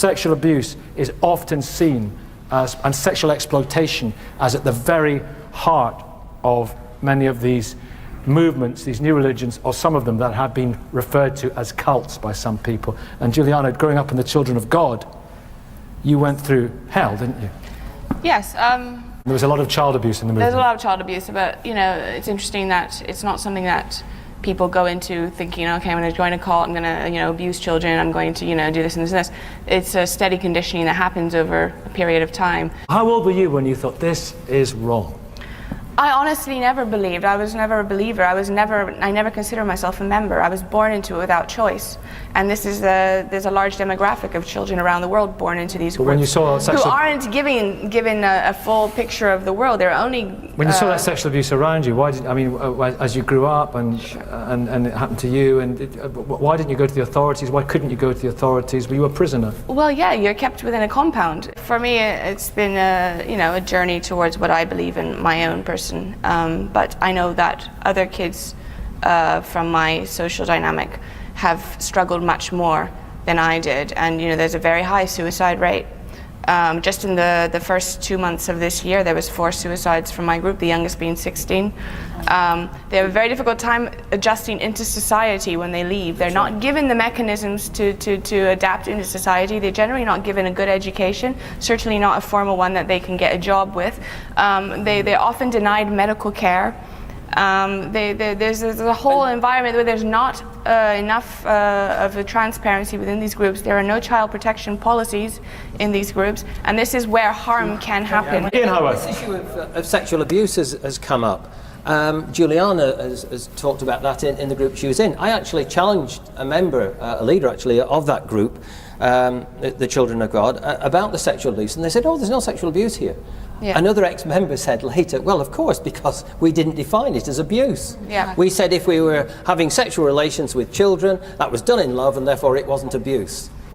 sexual abuse is often seen as, and sexual exploitation as at the very heart of many of these movements, these new religions, or some of them that have been referred to as cults by some people. And Juliana, growing up in the Children of God, you went through hell, didn't you? Yes. There was a lot of child abuse in the movement. There's a lot of child abuse, but you know, it's interesting that it's not something that people go into thinking, okay, I'm going to join a cult, I'm going to, you know, abuse children, I'm going to, you know, do this and this and this. It's a steady conditioning that happens over a period of time. How old were you when you thought this is wrong? I honestly never believed. I was never a believer. I never considered myself a member. I was born into it without choice. And this is there's a large demographic of children around the world born into these groups when you saw who aren't given a full picture of the world. They're only when you saw that sexual abuse around you. Why did I mean as you grew up and it happened to you? And why didn't you go to the authorities? Why couldn't you go to the authorities? Were you a prisoner? Well, yeah, you're kept within a compound. For me, it's been a journey towards what I believe in, my own person. But I know that other kids from my social dynamic have struggled much more than I did, and you know, there's a very high suicide rate. Just in the first 2 months of this year, there was 4 suicides from my group, the youngest being 16. They have a very difficult time adjusting into society when they leave. They're not given the mechanisms to adapt into society. They're generally not given a good education, certainly not a formal one that they can get a job with. They're often denied medical care. There's a whole environment where there's not enough of a transparency within these groups. There are no child protection policies in these groups, and this is where harm can happen. Ian Howard. This issue of sexual abuse has come up. Juliana has talked about that in the group she was in. I actually challenged a member, a leader actually, of that group, the Children of God, about the sexual abuse, and they said, oh, there's no sexual abuse here. Yeah. Another ex-member said later, well, of course, because we didn't define it as abuse. Yeah. We said if we were having sexual relations with children, that was done in love, and therefore it wasn't abuse.